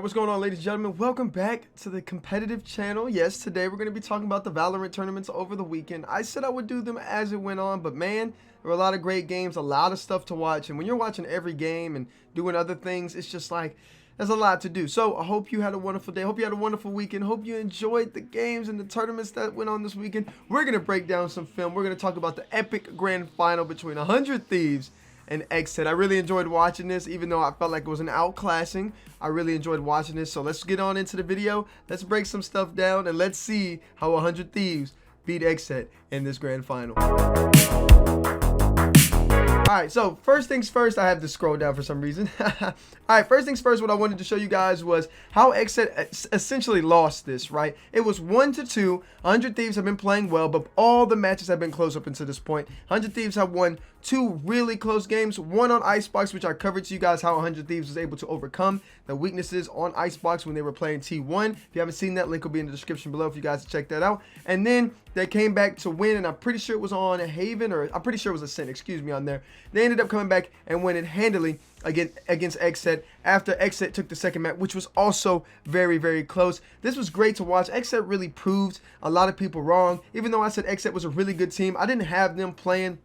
What's going on, ladies and gentlemen? Welcome back to the competitive channel. Yes, today we're going to be talking about the Valorant tournaments over the weekend. I said I would do them as it went on, but man, there were a lot of great games, a lot of stuff to watch. And when you're watching every game and doing other things, it's just like, there's a lot to do. So I hope you had a wonderful day. Hope you had a wonderful weekend. Hope you enjoyed the games and the tournaments that went on this weekend. We're going to break down some film. We're going to talk about the epic grand final between 100 Thieves and XSET. I really enjoyed watching this, even though I felt like it was an outclassing. I really enjoyed watching this. So let's get on into the video. Let's break some stuff down and let's see how 100 Thieves beat XSET in this grand final. Alright, so first things first, I have to scroll down for some reason. Alright, first things first, what I wanted to show you guys was how XSET essentially lost this, right? It was 1-2. 100 Thieves have been playing well, but all the matches have been close up until this point. 100 Thieves have won 2 really close games, one on Icebox, which I covered to you guys how 100 Thieves was able to overcome the weaknesses on Icebox when they were playing T1. If you haven't seen that, link will be in the description below for you guys to check that out. And then they came back to win, and I'm pretty sure it was on Haven, or I'm pretty sure it was Ascent, excuse me, on there. They ended up coming back and winning handily against XSET after XSET took the second map, which was also very, very close. This was great to watch. XSET really proved a lot of people wrong. Even though I said XSET was a really good team, I didn't have them playing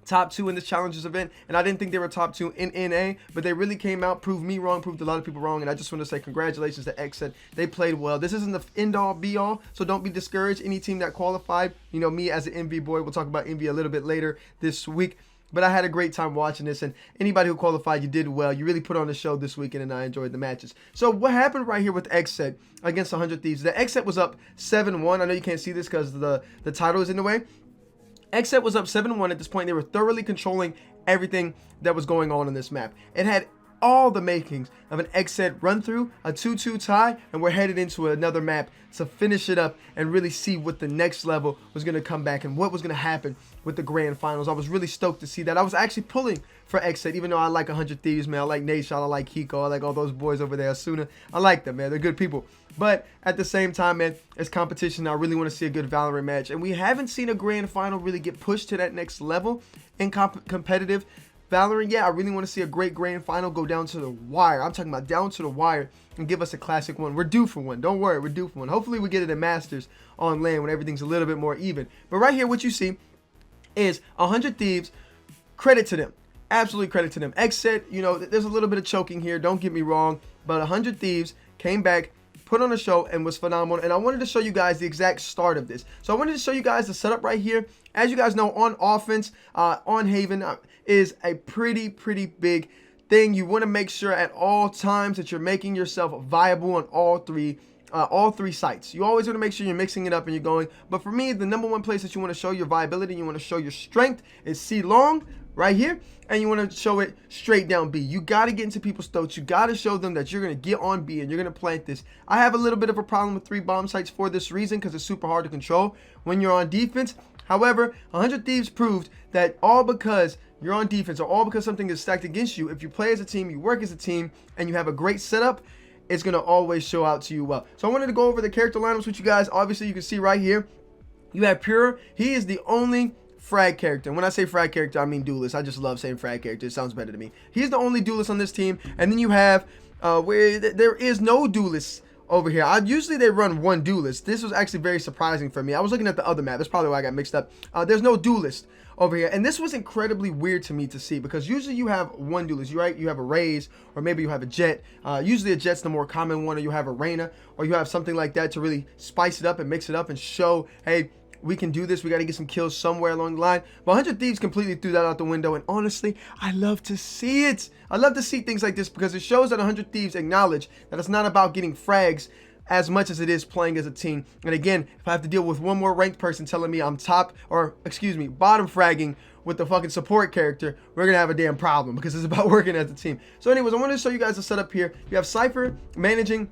top 2 in this challenges event, and I didn't think they were top 2 in NA, but they really came out, proved me wrong, proved a lot of people wrong, and I just want to say congratulations to XSET. They played well. This isn't the end-all be-all, so don't be discouraged. Any team that qualified, you know, me as an MV boy, we'll talk about MV a little bit later this week, but I had a great time watching this, and anybody who qualified, you did well. You really put on the show this weekend, and I enjoyed the matches. So what happened right here with XSET against 100 Thieves? The XSET was up 7-1. I know you can't see this because the title is in the way. XSET was up 7-1 at this point. They were thoroughly controlling everything that was going on this map. It had all the makings of an XSET run through, a 2-2 tie, and we're headed into another map to finish it up and really see what the next level was going to come back and what was going to happen with the grand finals. I was really stoked to see that. I was actually pulling for XSET, even though I like 100 Thieves, man. I like Nation, I like Hiko, I like all those boys over there, Asuna. I like them, man. They're good people. But at the same time, man, it's competition. I really want to see a good Valorant match. And we haven't seen a grand final really get pushed to that next level in competitive Valorant. Yeah, I really want to see a great grand final go down to the wire. I'm talking about down to the wire and give us a classic one. We're due for one. Don't worry, we're due for one. Hopefully we get it in Masters on LAN when everything's a little bit more even. But right here, what you see is 100 Thieves. Credit to them. Absolutely credit to them. XSET, you know, there's a little bit of choking here. Don't get me wrong. But 100 Thieves came back, put on a show, and was phenomenal. And I wanted to show you guys the exact start of this. So I wanted to show you guys the setup right here. As you guys know, on offense, on Haven is a pretty big thing. You want to make sure at all times that you're making yourself viable on all three sites. You always want to make sure you're mixing it up and you're going. But for me, the #1 place that you want to show your viability, you want to show your strength is C long right here, and you want to show it straight down B. You got to get into people's throats. You got to show them that you're going to get on B and you're going to plant this. I have a little bit of a problem with 3 bomb sites for this reason, because it's super hard to control when you're on defense. However, 100 Thieves proved that all because you're on defense, or all because something is stacked against you, if you play as a team, you work as a team, and you have a great setup, it's going to always show out to you well. So I wanted to go over the character lineups with you guys. Obviously, you can see right here, you have Pure. He is the only frag character. And when I say frag character, I mean duelist. I just love saying frag character. It sounds better to me. He's the only duelist on this team. And then you have where there is no duelist over here. Usually they run 1 duelist. This was actually very surprising for me. I was looking at the other map. That's probably why I got mixed up. There's no duelist over here, and this was incredibly weird to me to see, because usually you have 1 duelist, right? You have a Raze, or maybe you have a Jet. Usually a Jet's the more common one, or you have a Reyna, or you have something like that to really spice it up and mix it up and show, hey, we can do this. We got to get some kills somewhere along the line. But 100 Thieves completely threw that out the window. And honestly, I love to see it. I love to see things like this, because it shows that 100 Thieves acknowledge that it's not about getting frags as much as it is playing as a team. And again, if I have to deal with one more ranked person telling me I'm top, or excuse me, bottom fragging with the fucking support character, we're gonna have a damn problem, because it's about working as a team. So anyways, I wanted to show you guys the setup here. You have Cypher managing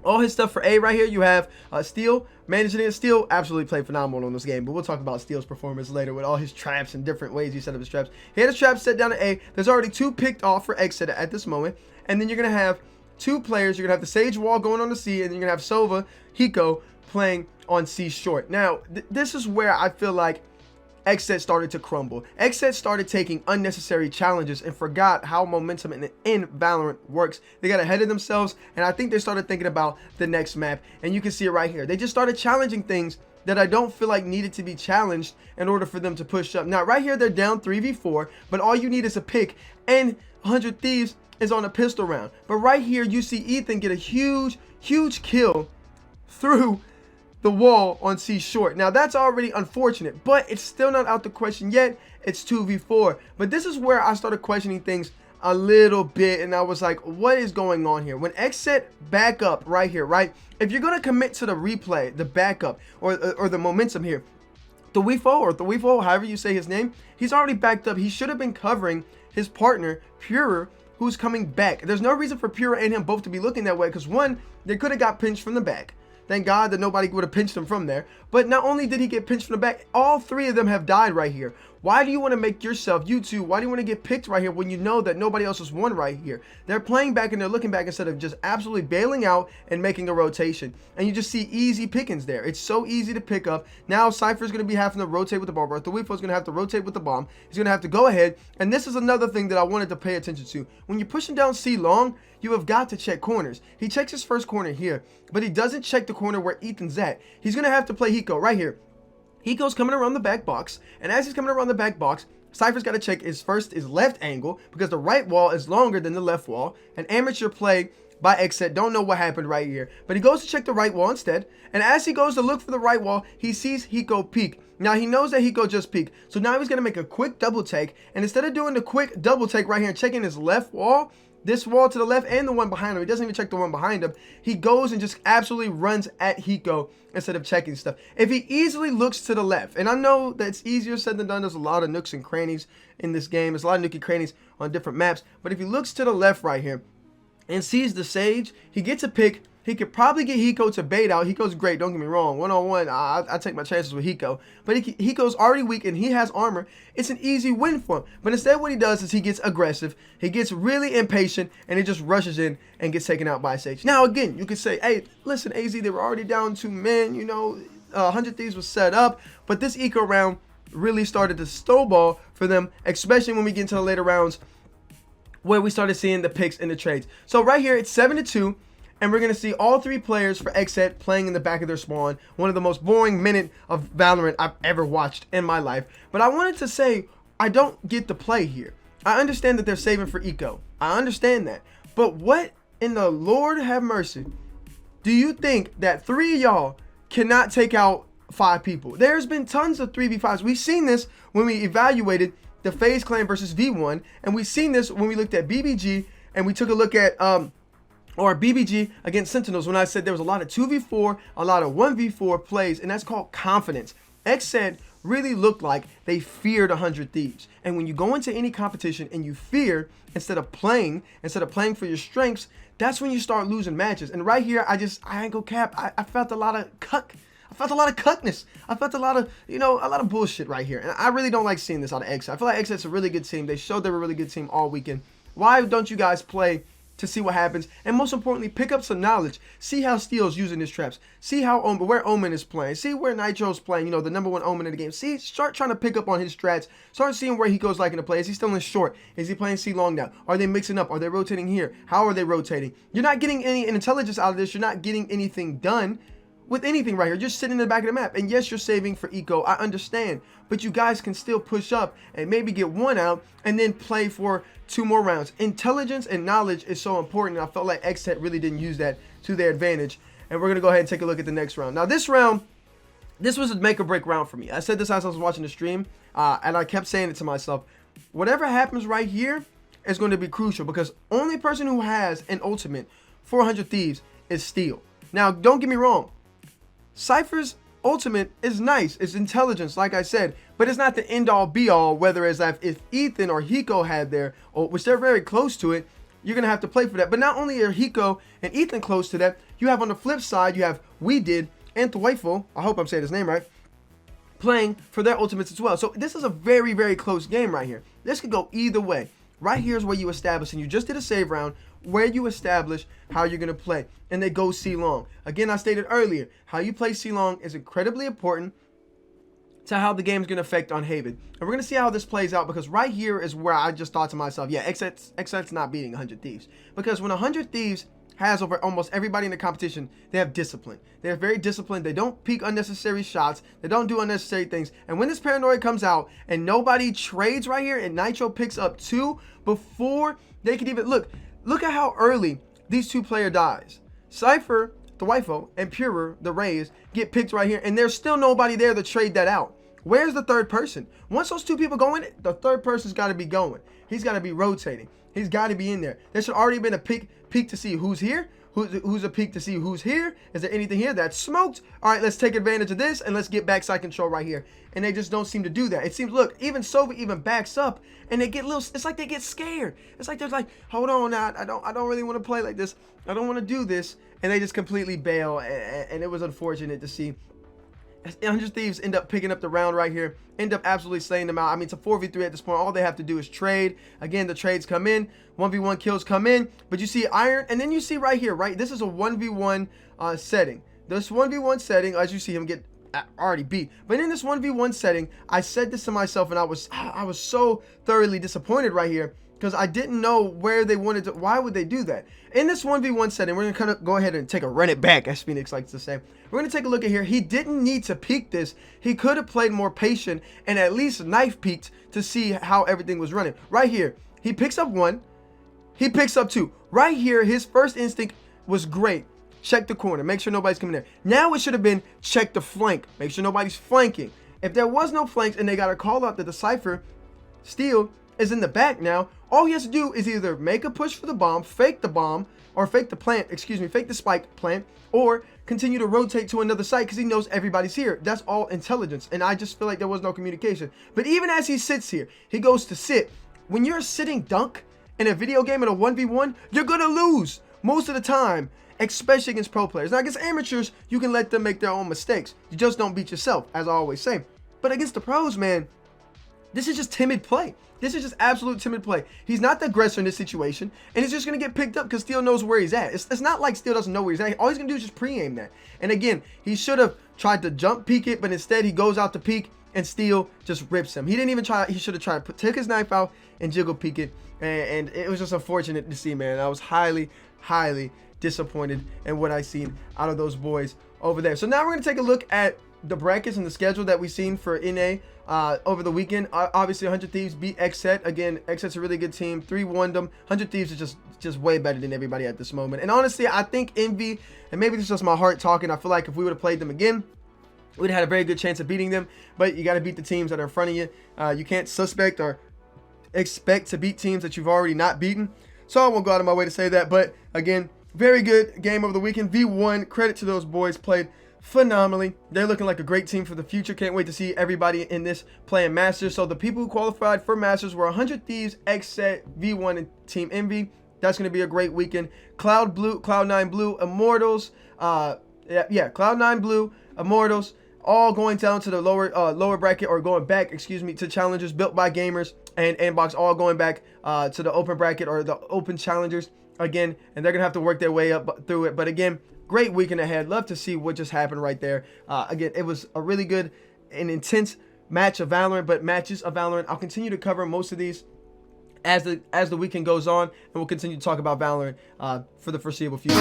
all his stuff for A right here. You have Steel managing it. Steel absolutely played phenomenal in this game, but we'll talk about Steel's performance later with all his traps and different ways he set up his traps. He had his traps set down to A. There's already 2 picked off for XSET at this moment, and then you're gonna have 2 players. You're gonna have the Sage Wall going on the C, and then you're gonna have Sova, Hiko playing on C short. Now, this is where I feel like XSET started to crumble. XSET started taking unnecessary challenges and forgot how momentum in Valorant works. They got ahead of themselves, and I think they started thinking about the next map. And you can see it right here. They just started challenging things that I don't feel like needed to be challenged in order for them to push up. Now, right here, they're down 3v4, but all you need is a pick, and 100 Thieves is on a pistol round. But right here, you see Ethan get a huge kill through the wall on C short. Now that's already unfortunate, but it's still not out the question yet. It's 2v4. But this is where I started questioning things a little bit, and I was like, what is going on here? When XSET back up right here, right? If you're gonna commit to the replay, the backup, or the momentum here, the Thewifo, however you say his name, he's already backed up. He should have been covering his partner, Purer, who's coming back. There's no reason for Purer and him both to be looking that way, because one, they could have got pinched from the back. Thank God that nobody would have pinched him from there. But not only did he get pinched from the back, all three of them have died right here. Why do you want to make yourself, you two, why do you want to get picked right here when you know that nobody else has won right here? They're playing back and they're looking back instead of just absolutely bailing out and making a rotation. And you just see easy pickings there. It's so easy to pick up. Now Cypher's going to be having to rotate with the bomb. Thewifo's going to have to rotate with the bomb. He's going to have to go ahead. And this is another thing that I wanted to pay attention to. When you're pushing down C long, you have got to check corners. He checks his first corner here, but he doesn't check the corner where Ethan's at. He's going to have to play Hiko right here. Hiko's coming around the back box, and as he's coming around the back box, Cypher's got to check his left angle, because the right wall is longer than the left wall. An amateur play by XSET, don't know what happened right here, but he goes to check the right wall instead, and as he goes to look for the right wall, he sees Hiko peek. Now he knows that Hiko just peeked, so now he's going to make a quick double take, and instead of doing the quick double take right here and checking his left wall, this wall to the left and the one behind him, he doesn't even check the one behind him, he goes and just absolutely runs at Hiko instead of checking stuff. If he easily looks to the left, and I know that it's easier said than done, there's a lot of nooks and crannies in this game, there's a lot of nookie crannies on different maps, but if he looks to the left right here and sees the Sage, he gets a pick. He could probably get Hiko to bait out. Hiko's great, don't get me wrong. One-on-one, I take my chances with Hiko. But Hiko's already weak and he has armor. It's an easy win for him. But instead what he does is he gets aggressive. He gets really impatient and he just rushes in and gets taken out by Sage. Now again, you could say, hey, listen, AZ, they were already down 2 men. You know, 100 Thieves was set up. But this eco round really started to snowball for them, especially when we get into the later rounds where we started seeing the picks and the trades. So right here, it's 7-2. And we're going to see all three players for XSET playing in the back of their spawn. One of the most boring minute of Valorant I've ever watched in my life. But I wanted to say, I don't get the play here. I understand that they're saving for eco. I understand that. But what in the Lord have mercy do you think that 3 of y'all cannot take out 5 people? There's been tons of 3v5s. We've seen this when we evaluated the FaZe Clan versus V1. And we've seen this when we looked at BBG and we took a look at or BBG against Sentinels, when I said there was a lot of 2v4, a lot of 1v4 plays, and that's called confidence. XSET really looked like they feared 100 Thieves. And when you go into any competition and you fear instead of playing for your strengths, that's when you start losing matches. And right here, I ain't gonna cap. I felt a lot of cuck. I felt a lot of cuckness. I felt a lot of, a lot of bullshit right here. And I really don't like seeing this out of XSET. I feel like XSET's a really good team. They showed they were a really good team all weekend. Why don't you guys play to see what happens, and most importantly, pick up some knowledge. See how Steel's using his traps. See how where Omen is playing. See where Nitro's playing. The #1 Omen in the game. See, start trying to pick up on his strats. Start seeing where he goes like in the play. Is he still in short? Is he playing C long now? Are they mixing up? Are they rotating here? How are they rotating? You're not getting any intelligence out of this. You're not getting anything done with anything right here. You're just sitting in the back of the map. And yes, you're saving for eco. I understand. But you guys can still push up and maybe get 1 out and then play for 2 more rounds. Intelligence and knowledge is so important. And I felt like XSET really didn't use that to their advantage. And we're going to go ahead and take a look at the next round. Now, this round, this was a make or break round for me. I said this as I was watching the stream. And I kept saying it to myself. Whatever happens right here is going to be crucial, because only person who has an ultimate 400 Thieves is Steel. Now, don't get me wrong. Cypher's ultimate is nice. It's intelligence, like I said, but it's not the end-all be-all, whether it's if Ethan or Hiko had their, which they're very close to it, you're going to have to play for that. But not only are Hiko and Ethan close to that, you have on the flip side, you have We Did and Thewifo, I hope I'm saying his name right, playing for their ultimates as well. So this is a very, very close game right here. This could go either way. Right here is where you establish, and you just did a save round, where you establish how you're going to play. And they go C long. Again, I stated earlier, how you play C long is incredibly important. to how the game's going to affect on Haven. And we're going to see how this plays out, because right here is where I just thought to myself, yeah, XSET's not beating 100 Thieves. Because when 100 Thieves has over almost everybody in the competition, they have discipline. They're very disciplined. They don't peek unnecessary shots. They don't do unnecessary things. And when this paranoia comes out and nobody trades right here, and Nitro picks up 2 before they can even look at how early these 2 player dies. Cypher, the Wifo, and Purer, the Rays, get picked right here, and there's still nobody there to trade that out. Where's the third person? Once those 2 people go in, the third person's got to be going. He's got to be rotating. He's got to be in there. There should already been a peek to see who's here. Who's a peek to see who's here. Is there anything here that's smoked? All right, let's take advantage of this, and let's get backside control right here. And they just don't seem to do that. It seems, look, even Soviet even backs up, and they get it's like they get scared. It's like they're like, hold on, now, I don't really want to play like this. I don't want to do this. And they just completely bail, and it was unfortunate to see. 100 Thieves end up picking up the round right here, end up absolutely slaying them out. I mean, it's a 4v3 at this point. All they have to do is trade. Again, the trades come in, 1v1 kills come in, but you see Iron, and then you see right here, right? This is a 1v1 setting. This 1v1 setting, as you see him get already beat. But in this 1v1 setting, I said this to myself, and I was so thoroughly disappointed right here, because I didn't know where they wanted to. Why would they do that? In this 1v1 setting, we're going to kind of go ahead and take a run it back, as Phoenix likes to say. We're going to take a look at here. He didn't need to peek this. He could have played more patient and at least knife peeked to see how everything was running. Right here, he picks up 1. He picks up 2. Right here, his first instinct was great. Check the corner. Make sure nobody's coming there. Now it should have been check the flank. Make sure nobody's flanking. If there was no flanks and they got to call out that the Cypher Steel is in the back now, all he has to do is either make a push for the bomb, fake the bomb, or fake the plant, fake the spike plant, or continue to rotate to another site because he knows everybody's here. That's all intelligence, and I just feel like there was no communication. But even as he sits here, he goes to sit. When you're sitting dunk in a video game in a 1v1, you're gonna lose most of the time, especially against pro players. Now against amateurs, you can let them make their own mistakes. You just don't beat yourself, as I always say. But against the pros, man, this is just timid play. This is just absolute timid play. He's not the aggressor in this situation, and he's just going to get picked up because Steel knows where he's at. It's not like Steel doesn't know where he's at. All he's going to do is just pre-aim that. And again, he should have tried to jump peek it, but instead he goes out to peek, and Steel just rips him. He didn't even try. He should have tried to take his knife out and jiggle peek it, and it was just unfortunate to see, man. I was highly, highly disappointed in what I seen out of those boys over there. So now we're going to take a look at the brackets and the schedule that we've seen for NA over the weekend. Obviously 100 Thieves beat XSET. Again, XSET's a really good team. 3-1 them. 100 Thieves is just way better than everybody at this moment. And honestly, I think Envy, and maybe this is just my heart talking, I feel like if we would have played them again, we'd have had a very good chance of beating them. But you got to beat the teams that are in front of you. You can't suspect or expect to beat teams that you've already not beaten. So I won't go out of my way to say that. But again, very good game over the weekend. V1, credit to those boys, played phenomenally. They're looking like a great team for the future. Can't wait to see everybody in this playing Masters. So the people who qualified for Masters were 100 Thieves, XSET, V1, and Team Envy. That's going to be a great weekend. Cloud9 Blue, Immortals, Cloud9 Blue, Immortals, all going down to the lower bracket, or going back, to challengers built by gamers, and Inbox all going back to the open bracket, or the open challengers again, and they're gonna have to work their way up through it. But again, great weekend ahead. Love to see what just happened right there. Again, it was a really good and intense match of Valorant, but matches of Valorant, I'll continue to cover most of these as the weekend goes on, and we'll continue to talk about Valorant for the foreseeable future.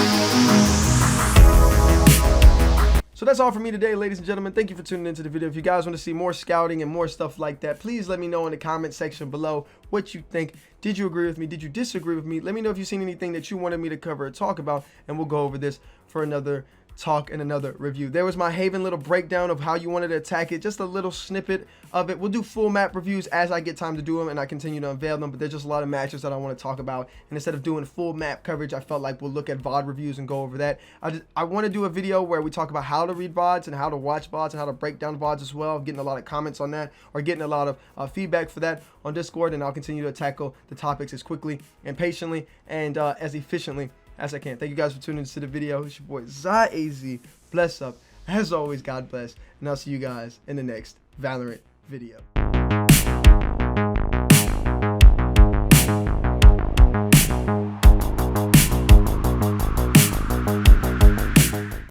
So that's all for me today, ladies and gentlemen. Thank you for tuning into the video. If you guys want to see more scouting and more stuff like that, please let me know in the comment section below what you think. Did you agree with me? Did you disagree with me? Let me know if you've seen anything that you wanted me to cover or talk about, and we'll go over this for another talk and another review. There was my Haven little breakdown of how you wanted to attack it, just a little snippet of it. We'll do full map reviews as I get time to do them and I continue to unveil them, but there's just a lot of matches that I want to talk about, and instead of doing full map coverage, I felt like we'll look at VOD reviews and go over that. I want to do a video where we talk about how to read VODs and how to watch VODs and how to break down VODs as well. I'm getting a lot of comments on that, or getting a lot of feedback for that on Discord, and I'll continue to tackle the topics as quickly and patiently and as efficiently as I can. Thank you guys for tuning into the video. It's your boy ZyAZ. Bless up. As always, God bless. And I'll see you guys in the next Valorant video.